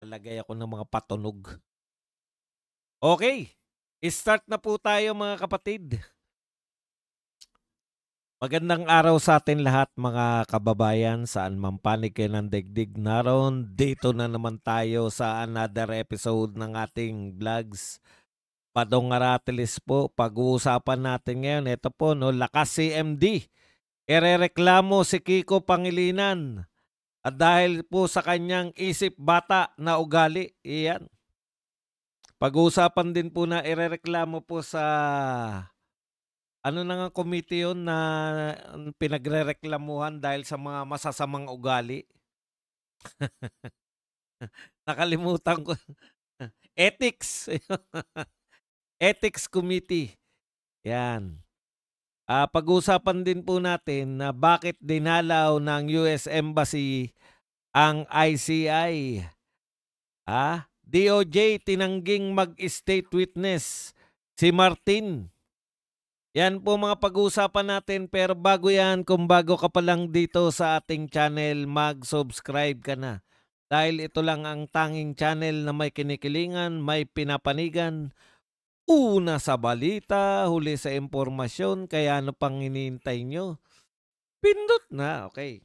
Naglalagay ako ng mga patunog. Okay, start na po tayo mga kapatid. Magandang araw sa atin lahat mga kababayan, saan man panig kayo ng daigdig naroon. Dito na naman tayo sa another episode ng ating vlogs. Padong Aratilis po, pag-uusapan natin ngayon, ito po, no, lakas CMD. Irereklamo si Kiko Pangilinan. At dahil po sa kanyang isip bata na ugali, iyan. Pag-uusapan din po na irereklamo po sa ano na nga committee yun na pinagrereklamuhan dahil sa mga masasamang ugali. Nakalimutan ko. Ethics. Ethics Committee. Yan. Pag-uusapan din po natin na bakit dinalaw ng US Embassy ang ICI. DOJ tinangging mag-state witness si Martin. Yan po mga pag-uusapan natin, pero bago yan, kung bago ka pa lang dito sa ating channel, mag-subscribe ka na. Dahil ito lang ang tanging channel na may kinikilingan, may pinapanigan, una sa balita, huli sa impormasyon, kaya ano pang hinihintay nyo? Pindot na, okay.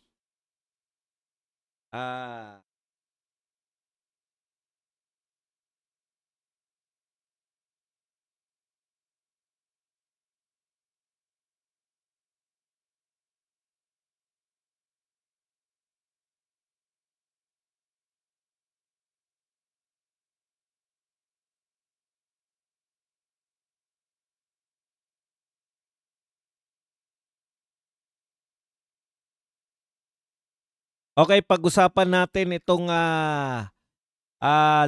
Okay, pag-usapan natin itong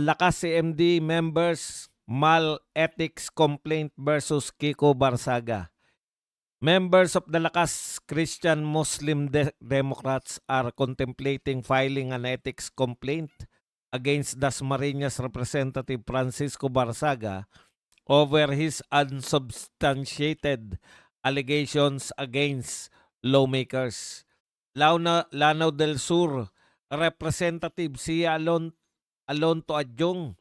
Lakas CMD members mal ethics complaint versus Kiko Barsaga. Members of the Lakas Christian Muslim Democrats are contemplating filing an ethics complaint against Dasmariñas Representative Francisco Barsaga over his unsubstantiated allegations against lawmakers. Lanao del Sur Representative Sia Alonto Adjong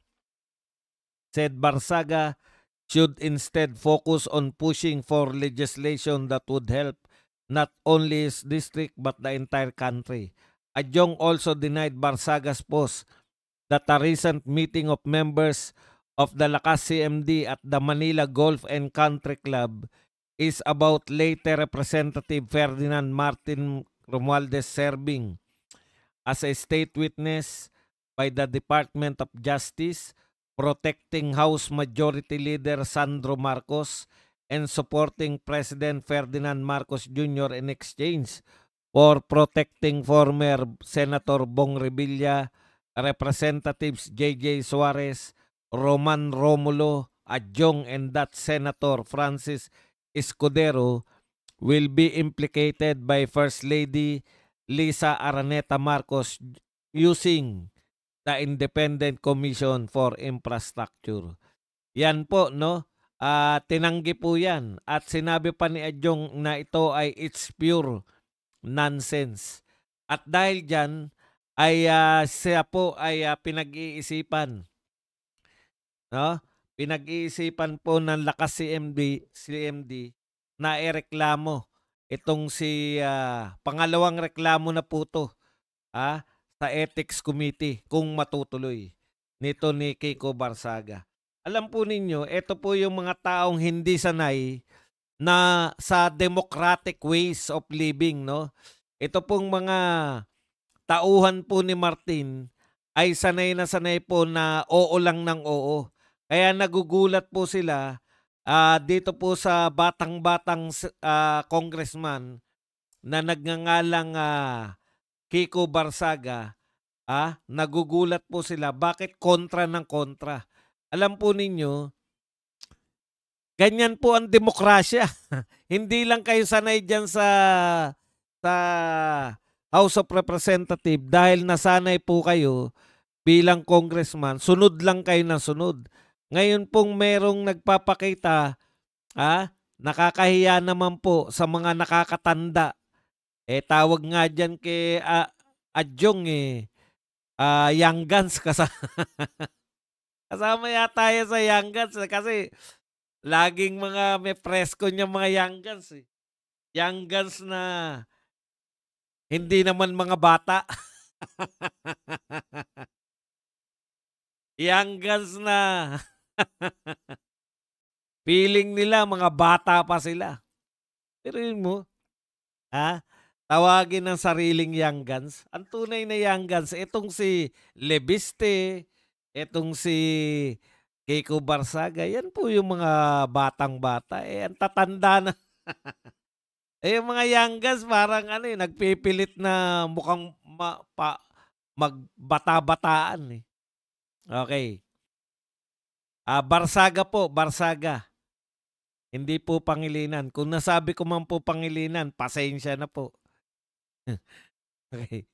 said Barsaga should instead focus on pushing for legislation that would help not only his district but the entire country. Adjong also denied Barsaga's post that a recent meeting of members of the Lakas CMD at the Manila Golf and Country Club is about later Representative Ferdinand Martin Romualdez serving as a state witness by the Department of Justice, protecting House Majority Leader Sandro Marcos, and supporting President Ferdinand Marcos Jr. in exchange for protecting former Senator Bong Revilla, Representatives J.J. Suarez, Roman Romulo, Adjong, and that Senator Francis Escudero will be implicated by First Lady Lisa Araneta Marcos using the Independent Commission for Infrastructure. Yan po, no? Tinanggi po yan. At sinabi pa ni Adjong na ito ay it's pure nonsense. At dahil dyan, ay siya po ay pinag-iisipan. No? Pinag-iisipan po ng Lakas CMD na ireklamo itong si pangalawang reklamo na po to sa Ethics Committee kung matutuloy nito ni Kiko Barsaga. Alam po ninyo, ito po yung mga taong hindi sanay na sa democratic ways of living, no? Ito pong mga tauhan po ni Martin ay sanay na sanay po na oo lang ng oo. Kaya nagugulat po sila dito po sa batang-batang congressman na nagngangalang Kiko Barsaga, nagugulat po sila bakit kontra ng kontra. Alam po ninyo, ganyan po ang demokrasya. Hindi lang kayo sanay dyan sa House of Representatives dahil nasanay po kayo bilang congressman, sunod lang kayo ng sunod. Ngayon pong merong nagpapakita, nakakahiya naman po sa mga nakakatanda. Tawag nga dyan kay Adjong Young Guns kasama yata yan sa Young Guns kasi laging mga may presko niyang mga Young Guns, eh. Young Guns na hindi naman mga bata. Young Guns na feeling nila mga bata pa sila. Biruin mo, tawagin ng sariling Young Guns. Ang tunay na Young Guns, itong si Lebiste, itong si Keiko Barsaga, yan po yung mga batang-bata. Ang tatanda na. Yung mga Young Guns parang nagpipilit na mukhang magbata-bataan, eh. Okay. Barsaga po, Barsaga. Hindi po Pangilinan. Kung nasabi ko man po Pangilinan, pasensya na po. Okay.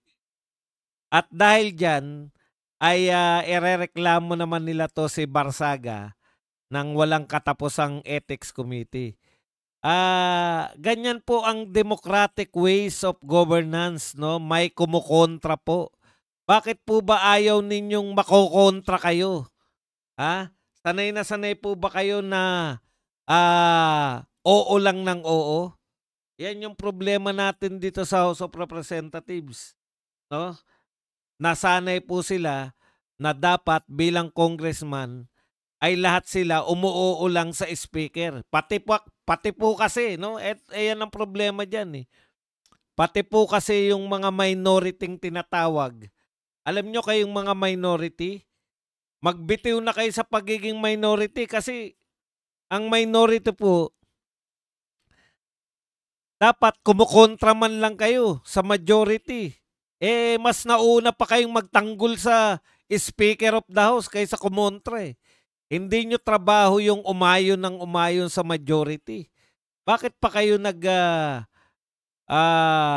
At dahil dyan, ay irereklamo naman nila to si Barsaga ng walang katapusang ethics committee. Ganyan po ang democratic ways of governance, no? May kumukontra po. Bakit po ba ayaw ninyong makokontra kayo? Sanay na sanay po ba kayo na oo lang ng oo? Yan yung problema natin dito sa House of Representatives, no? Nasanay po sila na dapat bilang congressman ay lahat sila umuoo lang sa speaker. Pati po kasi, no? Yan ang problema diyan, eh. Pati po kasi yung mga minority tinatawag. Alam nyo kayong mga minority, magbitiw na kayo sa pagiging minority kasi ang minority po, dapat kumukontra man lang kayo sa majority. Mas nauna pa kayong magtanggol sa Speaker of the House kaysa kumontra, eh. Hindi nyo trabaho yung umayon ng umayon sa majority. Bakit pa kayo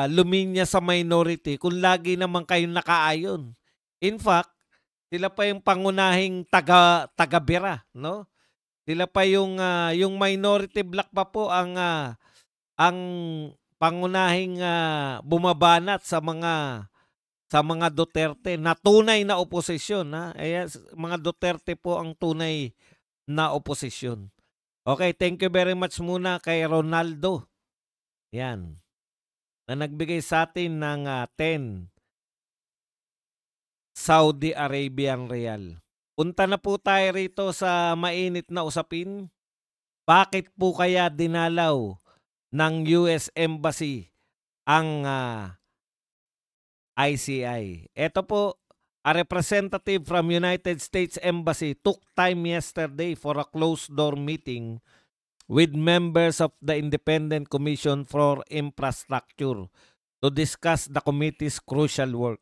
luminya sa minority kung lagi naman kayong nakaayon? In fact, sila pa yung pangunahing taga-bira, no? Sila pa yung minority bloc pa po ang pangunahing bumabanat sa mga Duterte na tunay na oposisyon, ha? Mga Duterte po ang tunay na oposisyon. Okay, thank you very much muna kay Ronaldo. Yan. Na nagbigay sa atin ng 10 Saudi Arabian Real. Punta na po tayo rito sa mainit na usapin. Bakit po kaya dinalaw ng US Embassy ang ICI? Ito po, a representative from United States Embassy took time yesterday for a closed-door meeting with members of the Independent Commission for Infrastructure to discuss the committee's crucial work.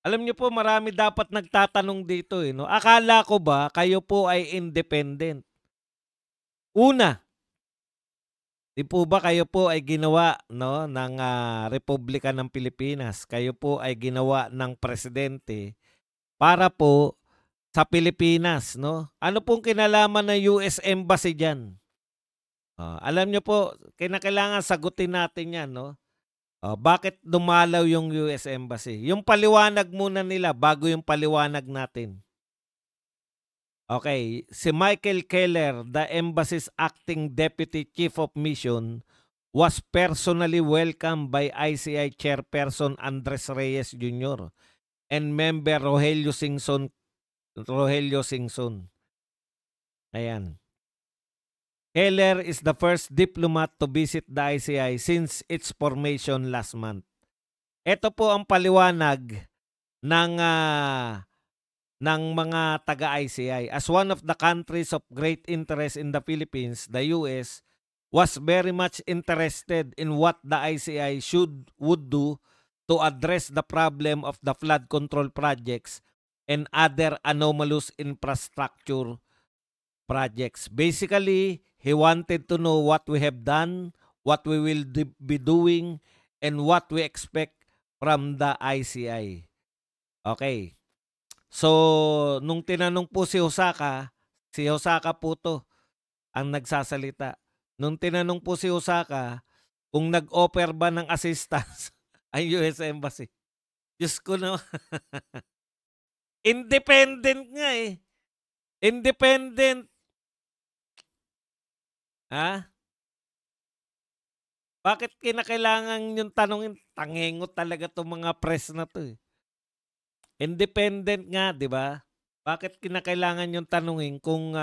Alam niyo po, marami dapat nagtatanong dito, eh, no? Akala ko ba kayo po ay independent? Una, di po ba kayo po ay ginawa, no, ng Republika ng Pilipinas? Kayo po ay ginawa ng presidente para po sa Pilipinas, no? Ano pong kinalaman ng US Embassy diyan? Alam niyo po, kailangan sagutin natin 'yan, no? Bakit dumalaw yung US Embassy? Yung paliwanag muna nila bago yung paliwanag natin. Okay, si Michael Keller, the embassy's acting deputy chief of mission, was personally welcomed by ICI chairperson Andres Reyes Jr. and member Rogelio Singson. Ayan. Keller is the first diplomat to visit the ICI since its formation last month. Ito po ang paliwanag ng mga taga-ICI. As one of the countries of great interest in the Philippines, the US was very much interested in what the ICI would do to address the problem of the flood control projects and other anomalous infrastructure projects. Basically, he wanted to know what we have done, what we will be doing, and what we expect from the ICI. Okay. So, nung tinanong po si Hosaka po to ang nagsasalita. Nung tinanong po si Hosaka kung nag-offer ba ng assistance ang US Embassy. Diyos ko na. Independent nga eh. Independent. Ha? Bakit kinakailangan yung tanongin? Tangengot talaga itong mga press na to eh. Independent nga, di ba? Bakit kinakailangan yung tanungin kung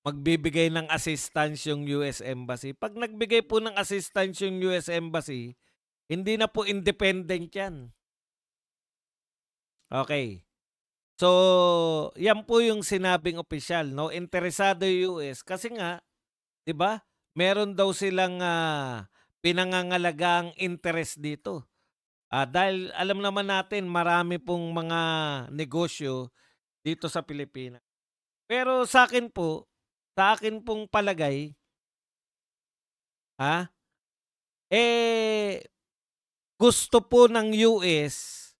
magbibigay ng assistance yung US Embassy? Pag nagbigay po ng assistance yung US Embassy, hindi na po independent yan. Okay. So, yan po yung sinabing opisyal, no? Interesado yung US kasi nga, 'di ba? Meron daw silang pinangangalagang interest dito. Dahil alam naman natin marami pong mga negosyo dito sa Pilipinas. Pero sa akin pong palagay, gusto po ng US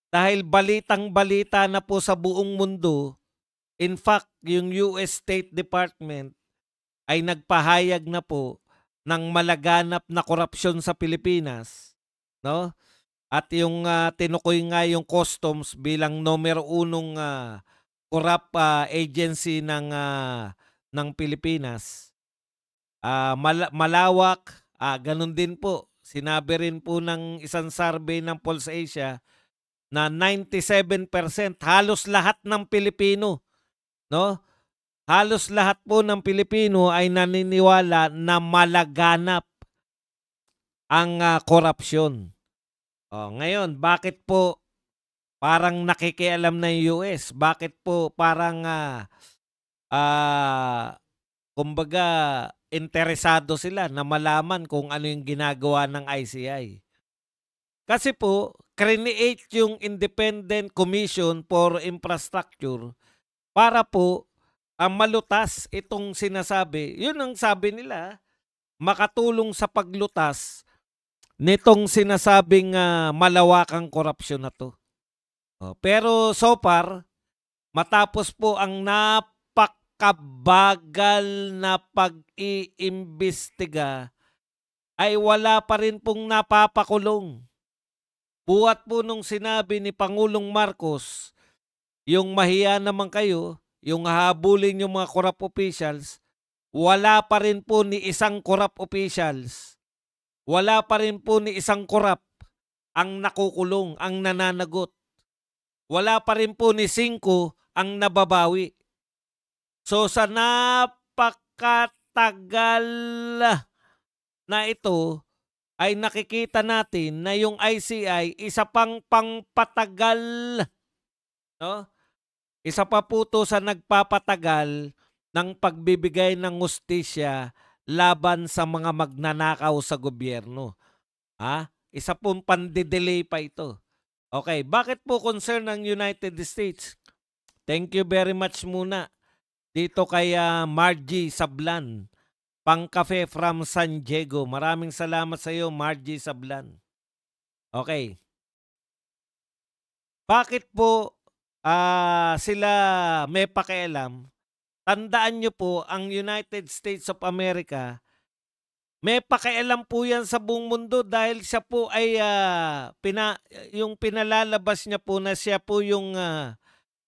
dahil balitang-balita na po sa buong mundo. In fact, yung US State Department ay nagpahayag na po ng malaganap na korupsyon sa Pilipinas, no? At yung tinukoy nga yung customs bilang numero 1 corrupt agency ng Pilipinas. Malawak, ganun din po. Sinabi rin po ng isang survey ng Pulse Asia na 97% halos lahat ng Pilipino, no? Halos lahat po ng Pilipino ay naniniwala na malaganap ang korupsyon. Ngayon, bakit po parang nakikialam na yung US? Bakit po parang kumbaga interesado sila na malaman kung ano yung ginagawa ng ICI? Kasi po, create yung Independent Commission for Infrastructure para po malutas itong sinasabi. Yun ang sabi nila, makatulong sa paglutas nitong sinasabing malawakang korupsyon na to. Pero so far, matapos po ang napakabagal na pag-iimbestiga, ay wala pa rin pong napapakulong. Buhat po nung sinabi ni Pangulong Marcos, yung mahiya naman kayo, yung habulin yung mga corrupt officials, wala pa rin po ni isang corrupt officials. Wala pa rin po ni isang corrupt ang nakukulong, ang nananagot. Wala pa rin po ni 5 ang nababawi. So sa napakatagal na ito, ay nakikita natin na yung ICI isa pang pangpatagal, no? Isa pa po to sa nagpapatagal ng pagbibigay ng hustisya laban sa mga magnanakaw sa gobyerno. Isa pong pandidelay pa ito. Okay, bakit po concern ng United States? Thank you very much muna dito kay Margie Sablan, Pangkafe from San Diego. Maraming salamat sa iyo, Margie Sablan. Okay. Bakit po sila may pakialam? Tandaan nyo po, ang United States of America, may pakialam po yan sa buong mundo dahil siya po ay yung pinalalabas niya po na siya po yung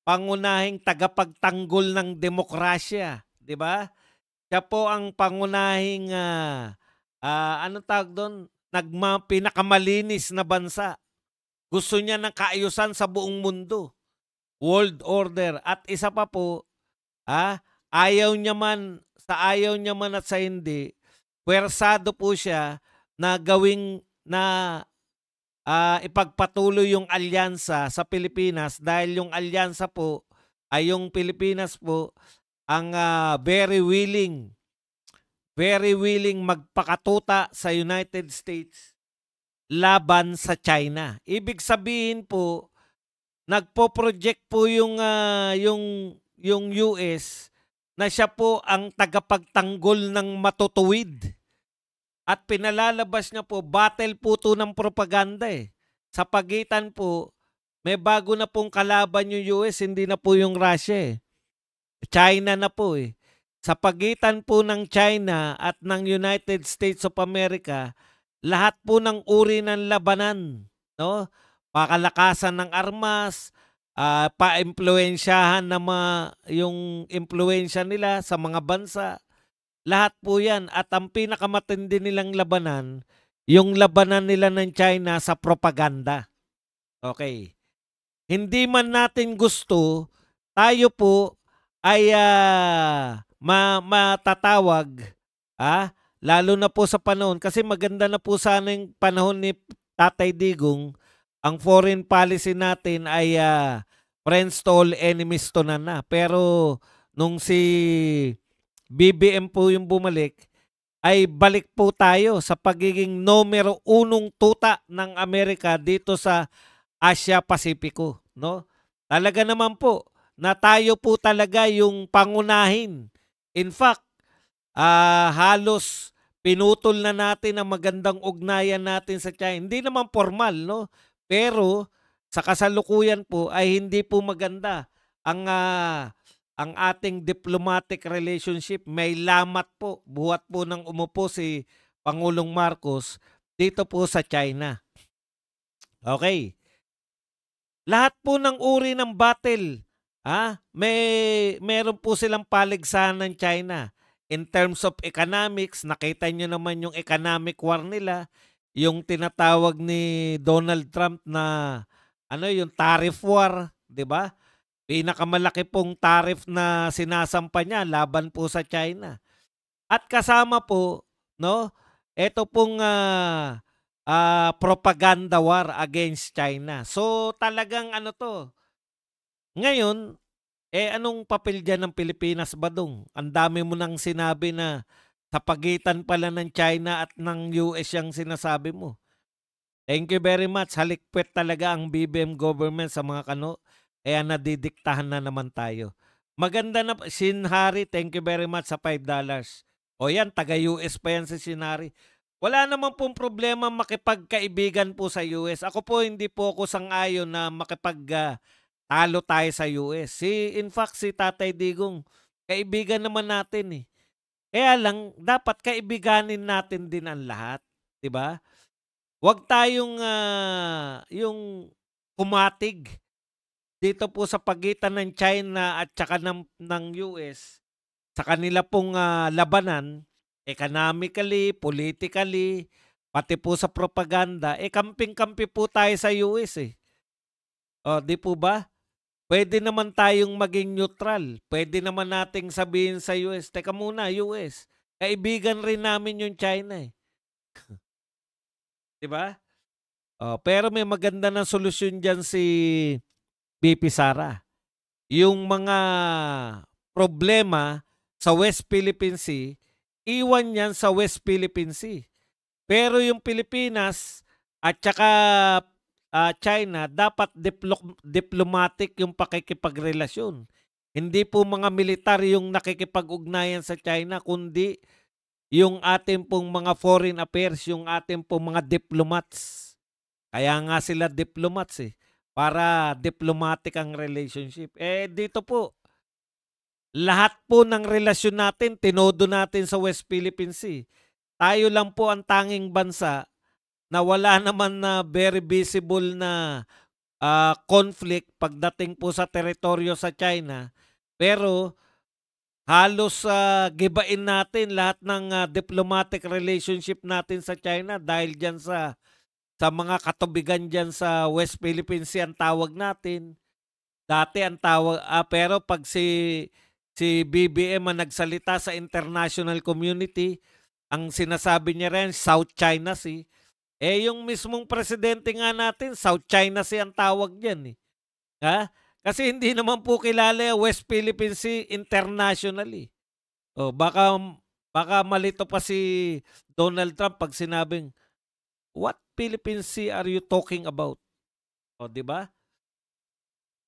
pangunahing tagapagtanggol ng demokrasya, di ba? Siya po ang pangunahing anong tawag doon? Pinakamalinis na bansa. Gusto niya ng kaayusan sa buong mundo. World order. At isa pa po, ayaw niya man at sa hindi, pwersado po siya na gawing na ipagpatuloy yung alyansa sa Pilipinas dahil yung alyansa po ay yung Pilipinas po ang very willing magpakatuta sa United States laban sa China. Ibig sabihin po, nagpo-project po yung US na siya po ang tagapagtanggol ng matutuwid. At pinalalabas niya po, battle po ito ng propaganda eh. Sa pagitan po, may bago na pong kalaban yung US, hindi na po yung Russia eh. China na po eh. Sa pagitan po ng China at ng United States of America, lahat po ng uri ng labanan, no? Pakalakasan ng armas, paimpluwensyahan na yung impluwensya nila sa mga bansa. Lahat po yan. At ang pinakamatindi nilang labanan, yung labanan nila ng China sa propaganda. Okay. Hindi man natin gusto, tayo po ay matatawag, lalo na po sa panahon, kasi maganda na po sana yung panahon ni Tatay Digong, ang foreign policy natin ay friends to all, enemies to none na. Pero nung si BBM po yung bumalik, ay balik po tayo sa pagiging numero unong tuta ng Amerika dito sa Asia Pasipiko, no? Talaga naman po na tayo po talaga yung pangunahin. In fact, halos pinutol na natin ang magandang ugnayan natin sa China. Hindi naman formal, no? Pero sa kasalukuyan po ay hindi po maganda ang ating diplomatic relationship. May lamat po, buhat po nang umupo si Pangulong Marcos dito po sa China. Okay. Lahat po ng uri ng battle, meron po silang paligsahan ng China. In terms of economics, nakita nyo naman yung economic war nila, yung tinatawag ni Donald Trump na yung tariff war, 'di ba? Pinakamalaki pong tariff na sinasampa niya laban po sa China. At kasama po, no, ito pong propaganda war against China. So talagang ngayon, anong papel dyan ng Pilipinas, Badong? Ang dami mo nang sinabi na sa pagitan pala ng China at ng US yung sinasabi mo. Thank you very much. Halikpet talaga ang BBM government sa mga nadidiktahan na naman tayo. Maganda na, Shinhari, thank you very much sa $5. O yan, taga-US pa yan si Shinhari. Wala naman pong problema makipagkaibigan po sa US. Ako po, hindi po ako sang-ayon na talo tayo sa US. In fact, si Tatay Digong, kaibigan naman natin eh. Kaya lang, dapat kaibiganin natin din ang lahat. Diba? Huwag tayong yung kumatig dito po sa pagitan ng China at saka ng US sa kanila pong labanan, economically, politically, pati po sa propaganda, kamping-kampi po tayo sa US eh. O, di po ba? Pwede naman tayong maging neutral. Pwede naman nating sabihin sa US, teka muna, US, kaibigan rin namin yung China eh. Diba? Pero may maganda na solusyon dyan si BP Sara. Yung mga problema sa West Philippine Sea, iwan yan sa West Philippine Sea. Pero yung Pilipinas at saka China, dapat diplomatic yung pakikipagrelasyon. Hindi po mga militar yung nakikipag-ugnayan sa China, kundi yung ating pong mga foreign affairs, yung ating pong mga diplomats. Kaya nga sila diplomats eh, para diplomatic ang relationship. Dito po, lahat po ng relasyon natin, tinodo natin sa West Philippine Sea. Tayo lang po ang tanging bansa na wala naman na very visible na conflict pagdating po sa teritoryo sa China. Pero halos gibain natin lahat ng diplomatic relationship natin sa China dahil dyan sa mga katubigan dyan sa West Philippine Sea ang tawag natin. Dati ang tawag, pero pag si BBM ang nagsalita sa international community, ang sinasabi niya rin, South China Sea. Yung mismong presidente nga natin, South China Sea ang tawag niyan eh. Kasi hindi naman po kilala West Philippine Sea internationally. Baka malito pa si Donald Trump pag sinabing, what Philippine Sea are you talking about? Di ba?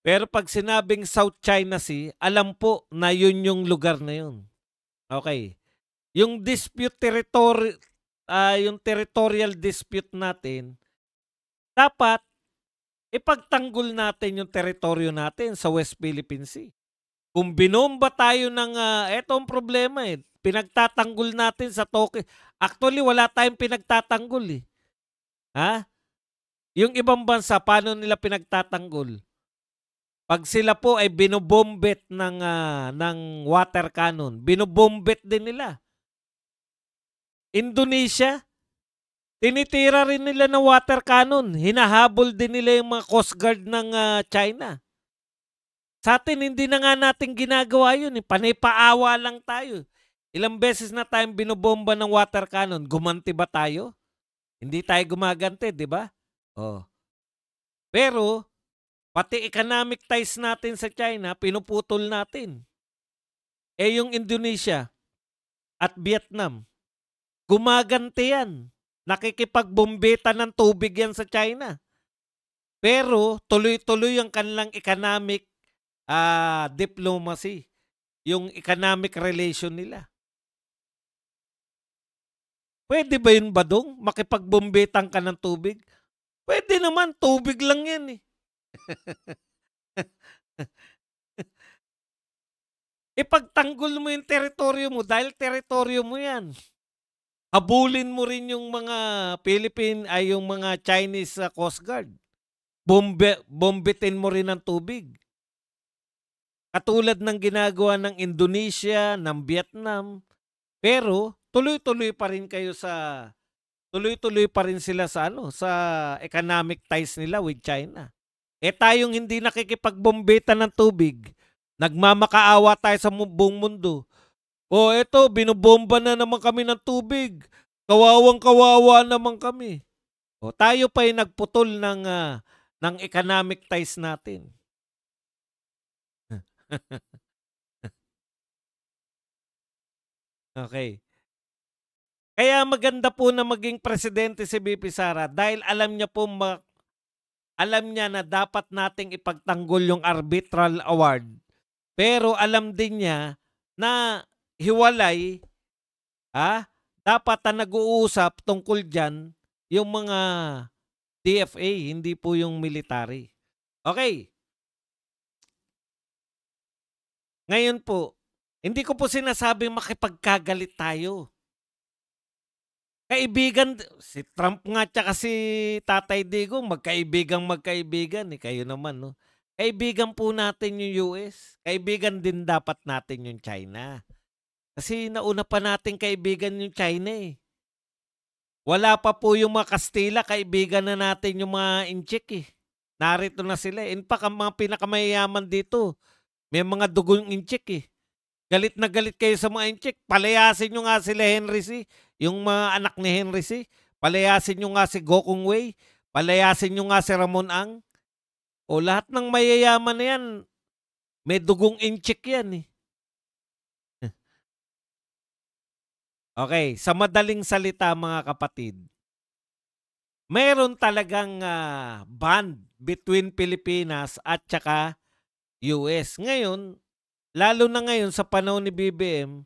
Pero pag sinabing South China Sea, alam po na yun yung lugar na yun. Okay. Yung dispute territory, yung territorial dispute natin, dapat ipagtanggol natin yung teritoryo natin sa West Philippine Sea. Kung binomba tayo ng, eto ang problema eh, pinagtatanggol natin sa Tokyo. Actually, wala tayong pinagtatanggol eh. Yung ibang bansa, paano nila pinagtatanggol? Pag sila po ay binobombet ng water cannon, binobombet din nila. Indonesia, tinitira rin nila ng water cannon. Hinahabol din nila yung mga Coast Guard ng China. Sa atin, hindi na nga natin ginagawa yun. Panay-paawa lang tayo. Ilang beses na tayong binobomba ng water cannon. Gumanti ba tayo? Hindi tayo gumaganti, di ba? Oh. Pero, pati economic ties natin sa China, pinuputol natin. Yung Indonesia at Vietnam, gumaganti yan. Nakikipagbombeta ng tubig yan sa China. Pero, tuloy-tuloy ang kanilang economic diplomacy. Yung economic relation nila. Pwede ba yun, Badong? Makipagbombetan ka ng tubig? Pwede naman, tubig lang yan eh. Ipagtanggol mo yung teritoryo mo dahil teritoryo mo yan. Habulin mo rin yung mga yung mga Chinese Coast Guard. Bombitin mo rin ng tubig. Katulad ng ginagawa ng Indonesia, ng Vietnam. Pero tuloy-tuloy pa rin sila sa economic ties nila with China. Tayong hindi nakikipagbombeta ng tubig, nagmamakaawa tayo sa buong mundo. Eto, binobomba na naman kami ng tubig. Kawawang-kawawa naman kami. Tayo pa yung nagputol ng economic ties natin. Okay. Kaya maganda po na maging presidente si VP Sara dahil alam niya na dapat nating ipagtanggol yung arbitral award. Pero alam din niya na hiwalay, dapat na nag-uusap tungkol dyan yung mga DFA, hindi po yung military. Okay. Ngayon po, hindi ko po sinasabing makipagkagalit tayo. Kaibigan, si Trump nga tsaka si Tatay Digong, magkaibigan eh. Kayo naman, no? Kaibigan po natin yung US. Kaibigan din dapat natin yung China. Kasi nauna pa natin kaibigan yung China eh. Wala pa po yung mga Kastila, kaibigan na natin yung mga Inchik eh. Narito na sila. In fact, ang mga pinakamayayaman dito, may mga dugong Inchik eh. Galit na galit kayo sa mga Inchik. Palayasin nyo nga sila Henry C. Yung mga anak ni Henry C. Palayasin nyo nga si Gokong Wei. Palayasin nyo nga si Ramon Ang. Lahat ng mayayaman na yan, may dugong Inchik yan eh. Okay, sa madaling salita mga kapatid, mayroon talagang bond between Pilipinas at saka US. Ngayon, lalo na ngayon sa panahon ni BBM,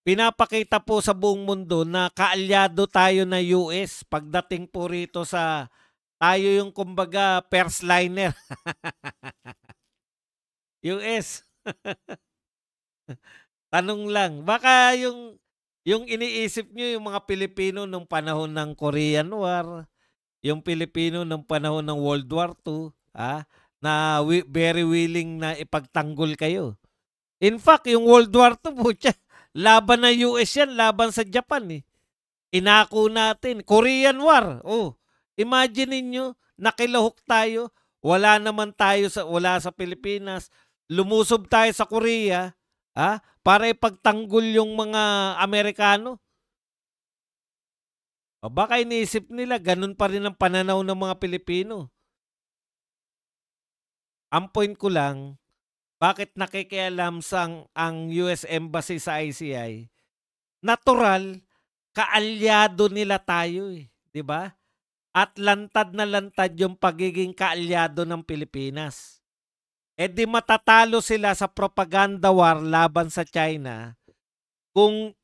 pinapakita po sa buong mundo na kaalyado tayo na US pagdating po rito sa tayo yung kumbaga first liner. US. Tanong lang, baka yung iniisip nyo yung mga Pilipino nung panahon ng Korean War, yung Pilipino nung panahon ng World War II, na very willing na ipagtanggol kayo. In fact, yung World War II po, laban na US yan, laban sa Japan eh. Inako natin. Korean War, imagine niyo, nakilahok tayo, wala sa Pilipinas, lumusob tayo sa Korea, para ipagtanggol yung mga Amerikano. Baka iniisip nila, ganun pa rin ang pananaw ng mga Pilipino. Ang point ko lang, bakit nakikialam ang US Embassy sa ICI? Natural, kaalyado nila tayo eh. Diba? At lantad na lantad yung pagiging kaalyado ng Pilipinas. Di matatalo sila sa propaganda war laban sa China kung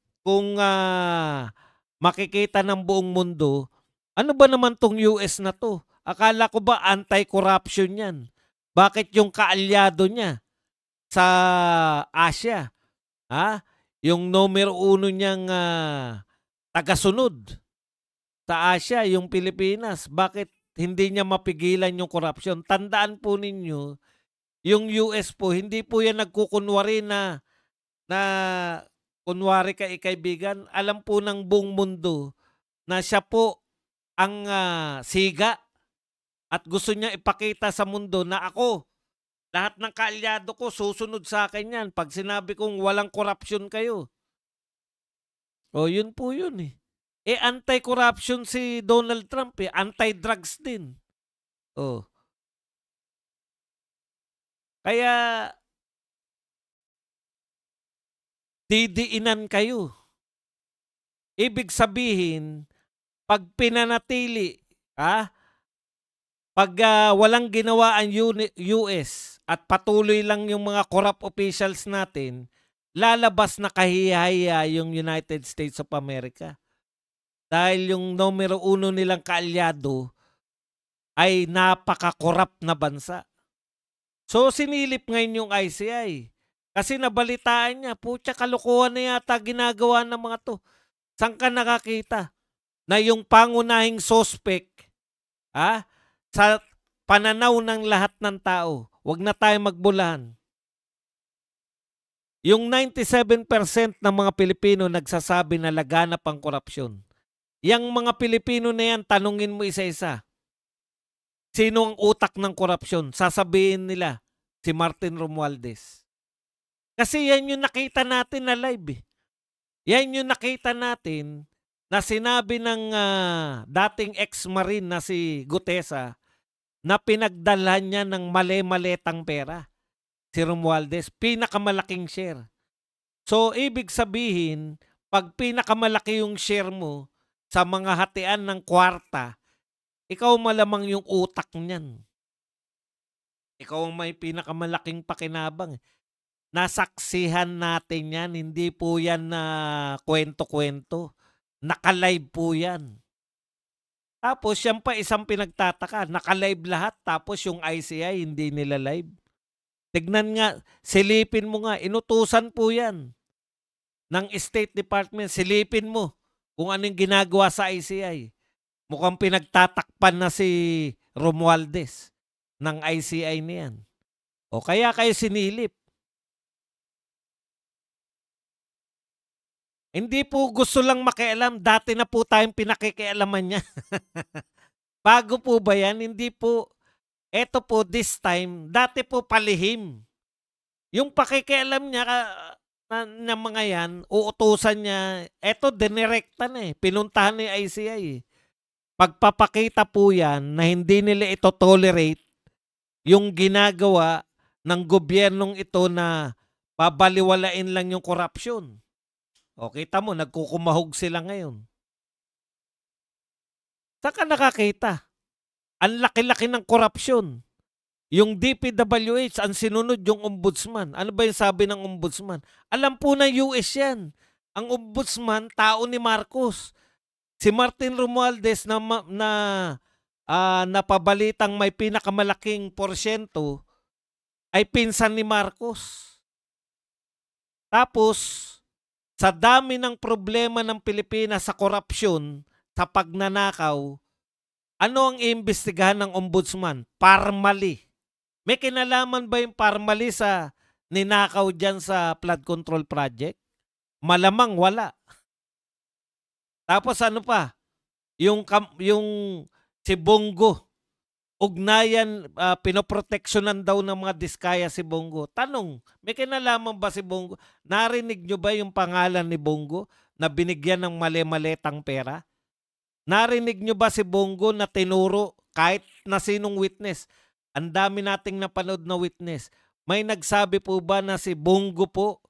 makikita ng buong mundo, ano ba naman tong US na to? Akala ko ba anti-corruption yan? Bakit yung kaalyado niya sa Asia, yung numero 1 niyang tagasunod sa Asia, yung Pilipinas, bakit hindi niya mapigilan yung corruption? Tandaan po ninyo, Yung US po, hindi po yan nagkukunwari na kunwari kaibigan. Alam po ng buong mundo na siya po ang siga at gusto niya ipakita sa mundo na ako, lahat ng kaalyado ko susunod sa akin yan pag sinabi kong walang korupsyon kayo. O yun po yun eh. Anti-corruption si Donald Trump eh. Anti-drugs din. O. Kaya didiinan kayo. Ibig sabihin, pag pinanatili, pag walang ginawa ang US at patuloy lang yung mga corrupt officials natin, lalabas na kahihiya yung United States of America. Dahil yung numero 1 nilang kaalyado ay napaka-corrupt na bansa. So sinilip ngayon yung ICI. Kasi nabalitaan niya, putya kalokohan na yata ginagawa ng mga to. Saan ka nakakita na yung pangunahing suspect, sa pananaw ng lahat ng tao, wag na tayo magbulahan. Yung 97% ng mga Pilipino nagsasabi na laganap ang korupsyon. Yang mga Pilipino na yan, tanungin mo isa-isa. Sino ang utak ng korupsyon? Sasabihin nila, si Martin Romualdez. Kasi yan yung nakita natin na live. Yan yung nakita natin na sinabi ng dating ex-marine na si Gutesa na pinagdalhan niya ng mali-maletang pera. Si Romualdez, pinakamalaking share. So, ibig sabihin, pag pinakamalaki yung share mo sa mga hatian ng kwarta, ikaw malamang yung utak niyan. Ikaw ang may pinakamalaking pakinabang. Nasaksihan natin yan, hindi po yan na kwento-kwento. Naka-live po yan. Tapos, yan pa isang pinagtataka. Naka-live lahat, tapos yung ICI hindi nila live. Tignan nga, silipin mo nga, inutusan po yan ng State Department. Silipin mo kung anong ginagawa sa ICI. Mukhang pinagtatakpan na si Romualdez ng ICI niyan. O kaya kayo sinilip. Hindi po gusto lang makialam. Dati na po tayong pinakikialaman niya. Bago po ba yan? Hindi po. Eto po this time, dati po palihim. Yung pakikialam niya na mga yan, uutusan niya, eto dinirekta na eh. Pinuntahan ni ICI eh. Pagpapakita po yan na hindi nila ito tolerate yung ginagawa ng gobyernong ito na babaliwalain lang yung korupsyon. O kita mo, nagkukumahog sila ngayon. Saan ka nakakita? Ang laki-laki ng korupsyon. Yung DPWH, ang sinunod yung ombudsman. Ano ba yung sabi ng ombudsman? Alam po ng US yan. Ang ombudsman, tao ni Marcos. Si Martin Romualdez na napabalitang may pinakamalaking porsyento ay pinsan ni Marcos. Tapos, sa dami ng problema ng Pilipinas sa korupsyon, sa pagnanakaw, ano ang iimbestigahan ng ombudsman? Parmali. May kinalaman ba yung parmali sa ninakaw dyan sa flood control project? Malamang wala. Tapos ano pa? Yung si Bongo, ugnayan, pinoproteksyonan daw ng mga diskaya si Bongo. Tanong, may kinalaman ba si Bongo? Narinig nyo ba yung pangalan ni Bongo na binigyan ng mali-maletang pera? Narinig nyo ba si Bongo na tinuro kahit na sinong witness? Ang dami nating napanood na witness. May nagsabi po ba na si Bongo po,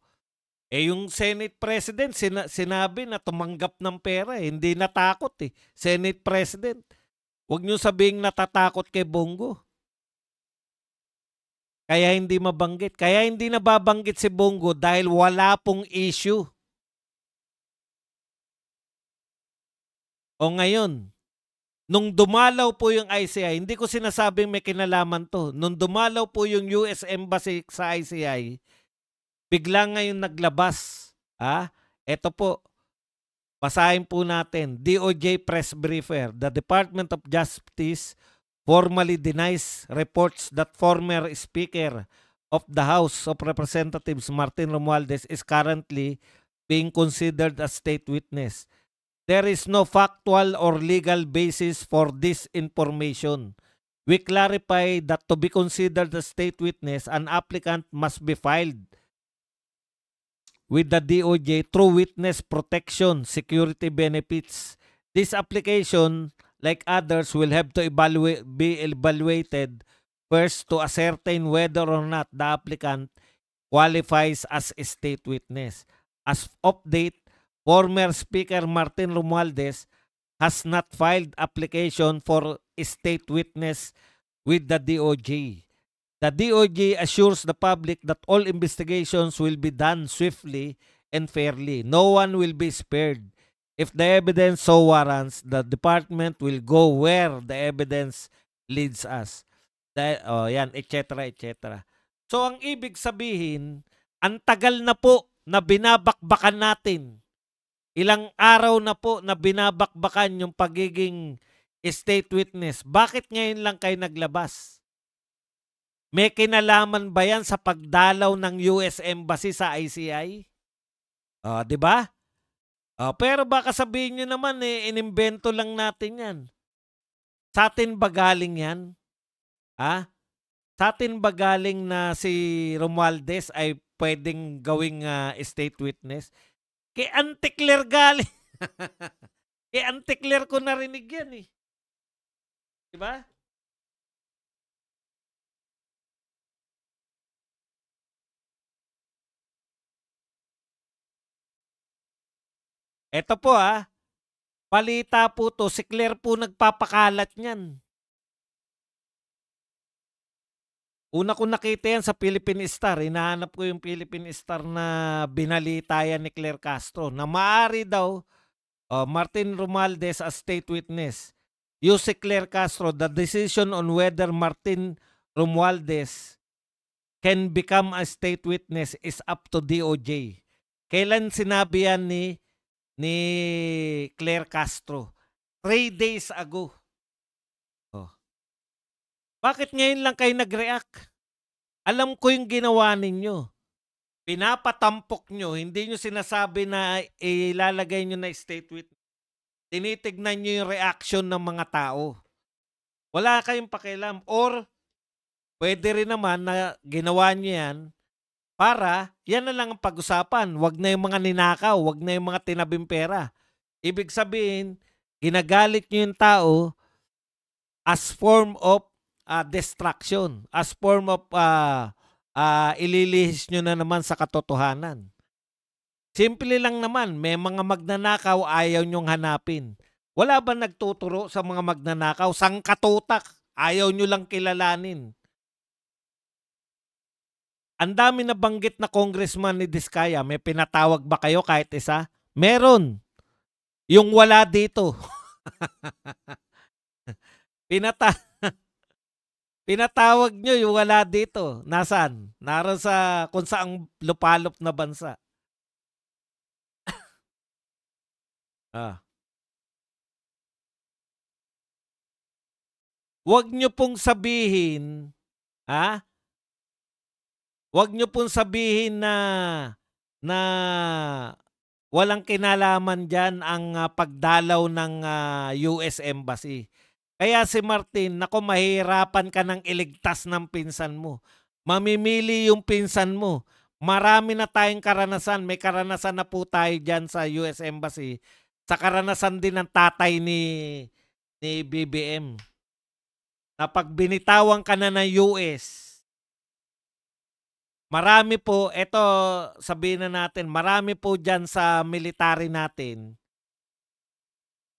yung Senate President, sinabi na tumanggap ng pera. Hindi natakot eh. Senate President. Huwag nyo sabihing natatakot kay Bongo. Kaya hindi mabanggit. Kaya hindi nababanggit si Bongo dahil wala pong issue. O ngayon, nung dumalaw po yung ICI, hindi ko sinasabing may kinalaman to. Nung dumalaw po yung US Embassy sa ICI, bigla ngayon naglabas. Ito po, basahin po natin. DOJ press briefer. The Department of Justice formally denies reports that former Speaker of the House of Representatives Martin Romualdez is currently being considered a state witness. There is no factual or legal basis for this information. We clarify that to be considered a state witness, an applicant must be filed with the DOJ through witness protection security benefits. This application, like others, will have to be evaluated first to ascertain whether or not the applicant qualifies as a state witness. As of date, former Speaker Martin Romualdez has not filed application for a state witness with the DOJ. The DOJ assures the public that all investigations will be done swiftly and fairly. No one will be spared. If the evidence so warrants, the department will go where the evidence leads us. Yan, etc., etc. So, ang ibig sabihin, ang tagal na po na binabakbakan natin. Ilang araw na po na binabakbakan yung pagiging state witness. Bakit ngayon lang kayo naglabas? May kinalaman ba yan sa pagdalaw ng US Embassy sa ICI? Di ba? Pero baka sabihin nyo naman, inimbento lang natin yan. Sa atin ba galing yan? Sa atin ba galing na si Romualdez ay pwedeng gawing state witness? Kay Auntie Claire galing. Kay Auntie Claire ko narinig yan eh. Diba? Eto po balita po to, si Claire po nagpapakalat niyan. Una ko nakita yan sa Philippine Star. Hinahanap ko yung Philippine Star na binalita yan ni Claire Castro na maaari daw Martin Romualdez as state witness. Use si Claire Castro, the decision on whether Martin Romualdez can become a state witness is up to DOJ. Kailan sinabi yan ni Claire Castro? 3 days ago. Bakit ngayon lang kayo nag-react? Alam ko yung ginawa ninyo. Pinapatampok nyo, hindi nyo sinasabi na ilalagay nyo na state witness. Tinitignan nyo yung reaction ng mga tao. Wala kayong pakialam. Or, pwede rin naman na ginawa nyo yan para yan na lang ang pag-usapan. Wag na yung mga ninakaw, wag na yung mga tinabing pera. Ibig sabihin, ginagalit nyo yung tao as form of distraction, as form of ililihis nyo na naman sa katotohanan. Simple lang naman, may mga magnanakaw ayaw nyong hanapin. Wala ba nagtuturo sa mga magnanakaw? Sangkatutak, ayaw nyo lang kilalanin. Ang dami na banggit na congressman ni Diskaya, may pinatawag ba kayo kahit isa? Meron. Yung wala dito. Pinatawag nyo yung wala dito. Nasaan? Naroon sa kung saang lupalop na bansa. Huwag nyo pong sabihin, huwag nyo pong sabihin na walang kinalaman dyan ang pagdalaw ng US Embassy. Kaya si Martin, nako, mahirapan ka ng iligtas ng pinsan mo. Mamimili yung pinsan mo. Marami na tayong karanasan. May karanasan na po tayo dyan sa US Embassy. Sa karanasan din ng tatay ni BBM. Na pag binitawan ka na ng US, marami po, eto sabihin na natin, marami po dyan sa military natin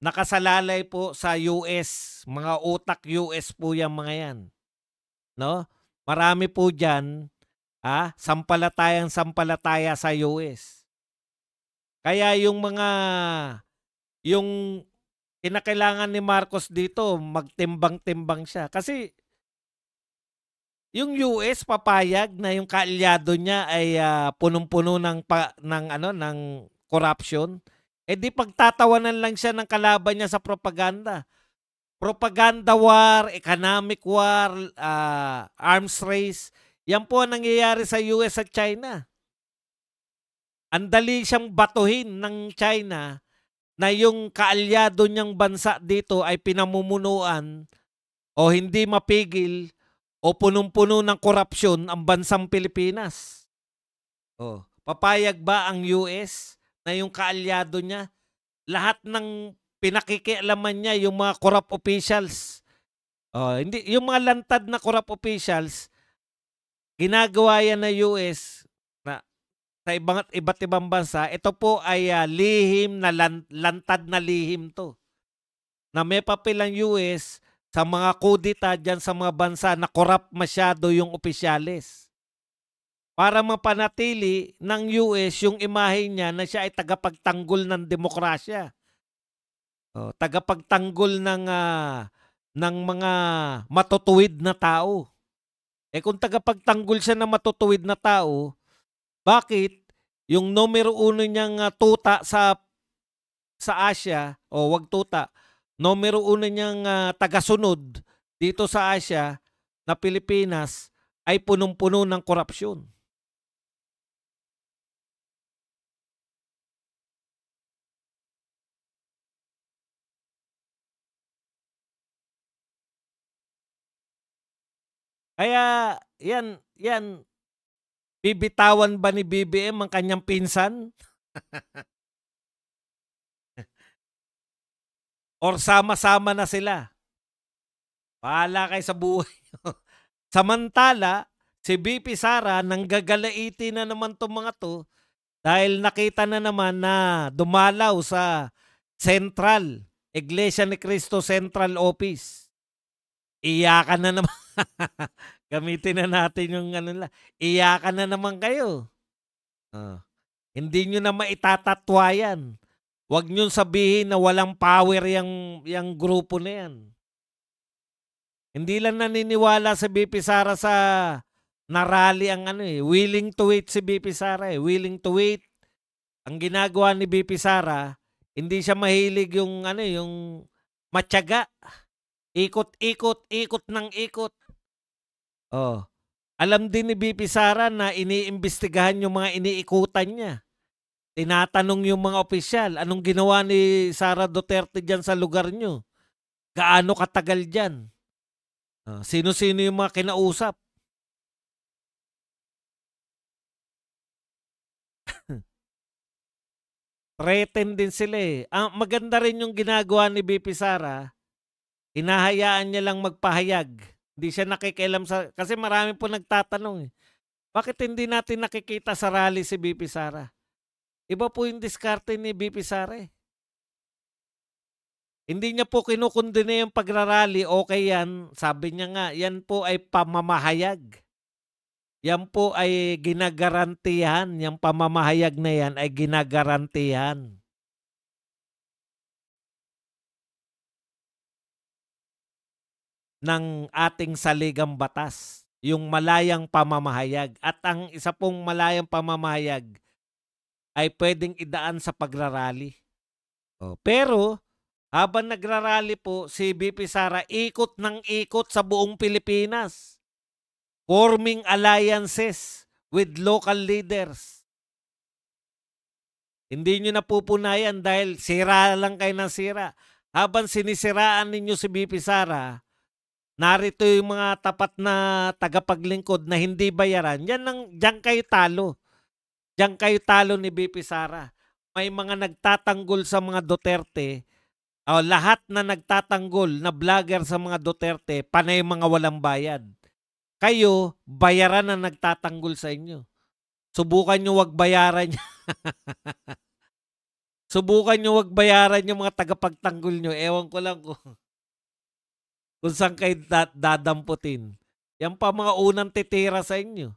nakasalalay po sa US, mga utak US po yung mga yan. No? Marami po dyan, sampalataya sa US. Kaya yung kinakailangan ni Marcos dito, magtimbang-timbang siya. Kasi yung US papayag na yung kaalyado niya ay punong-puno ng corruption. Di pagtatawanan lang siya ng kalaban niya sa propaganda. propaganda war, economic war, arms race, yan po ang nangyayari sa US at China. Ang dali siyang batuhin ng China na yung kaalyado niyang bansa dito ay pinamumunuan o hindi mapigil o punong-puno ng korupsyon ang bansang Pilipinas. Oh, papayag ba ang US na yung kaalyado niya, lahat ng pinakikialaman niya yung mga corrupt officials? Oh, hindi yung mga lantad na corrupt officials, ginagawa yan ng US na sa iba't ibang bansa. Ito po ay lihim na lantad na lihim to. Na may papel ang US sa mga kudita dyan sa mga bansa na corrupt masyado yung opisyales. Para mapanatili ng US yung imahe niya na siya ay tagapagtanggol ng demokrasya. Tagapagtanggol ng mga matutuwid na tao. Kung tagapagtanggol siya ng matutuwid na tao, bakit yung numero uno niyang tuta sa Asia, wag tuta, numero uno niyang tagasunod dito sa Asia na Pilipinas ay punong-puno ng korupsyon? Kaya yan, bibitawan ba ni BBM ang kanyang pinsan? Or sama-sama na sila? Bahala kayo sa buhay. Samantala, si BP Sara nanggagalaiti na naman itong mga to dahil nakita na naman na dumalaw sa Central, Iglesia ni Cristo Central Office. Iyakan na naman. Gamitin na natin yung iyakan na naman kayo. Hindi nyo na maitatatwa yan. Huwag nyo sabihin na walang power yung grupo na yan. Hindi lang naniniwala sa BP Sara sa narally ang willing to wait si BP Sara willing to wait. Ang ginagawa ni BP Sara, hindi siya mahilig yung yung matyaga. Ikot ng ikot. Alam din ni BP Sara na iniimbestigahan yung mga iniikutan niya. Tinatanong yung mga opisyal, anong ginawa ni Sara Duterte dyan sa lugar nyo? Gaano katagal dyan? Sino-sino yung mga kinausap? Threaten din sila maganda rin yung ginagawa ni BP Sara, hinahayaan niya lang magpahayag. Hindi siya nakikialam kasi marami po nagtatanong bakit hindi natin nakikita sa rally si BP Sara? Iba po yung diskarte ni BP Sara Hindi niya po kinukundina yung pagrarally, okay yan. Sabi niya nga, yan po ay pamamahayag. Yan po ay ginagarantihan. Yung pamamahayag na yan ay ginagarantihan ng ating saligang batas. Yung malayang pamamahayag. At ang isa pong malayang pamamahayag ay pwedeng idaan sa pagrarally. Pero habang nagrarally po, si BP Sara ikot ng ikot sa buong Pilipinas, forming alliances with local leaders. Hindi nyo napupunayan dahil sira lang kayo ng sira. Habang sinisiraan ninyo si BP Sara, narito yung mga tapat na tagapaglingkod na hindi bayaran. Diyan kayo talo. Diyan kayo talo ni BP Sara. May mga nagtatanggol sa mga Duterte. Lahat na nagtatanggol na vlogger sa mga Duterte, panay mga walang bayad. Kayo, bayaran na nagtatanggol sa inyo. Subukan nyo wag bayaran. Subukan nyo wag bayaran yung mga tagapagtanggol nyo. Ewan ko lang kung saan kayo dadamputin. Yan pa mga unang titira sa inyo.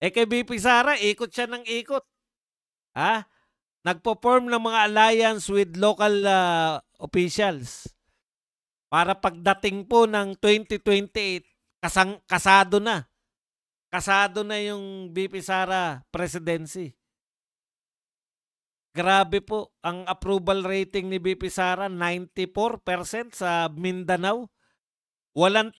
Kay BP Sara, ikot siya ng ikot. Nagpo-form ng mga alliance with local officials para pagdating po ng 2028, kasado na. Kasado na yung BP Sara presidency. Grabe po, ang approval rating ni VP Sara 94% sa Mindanao. Walang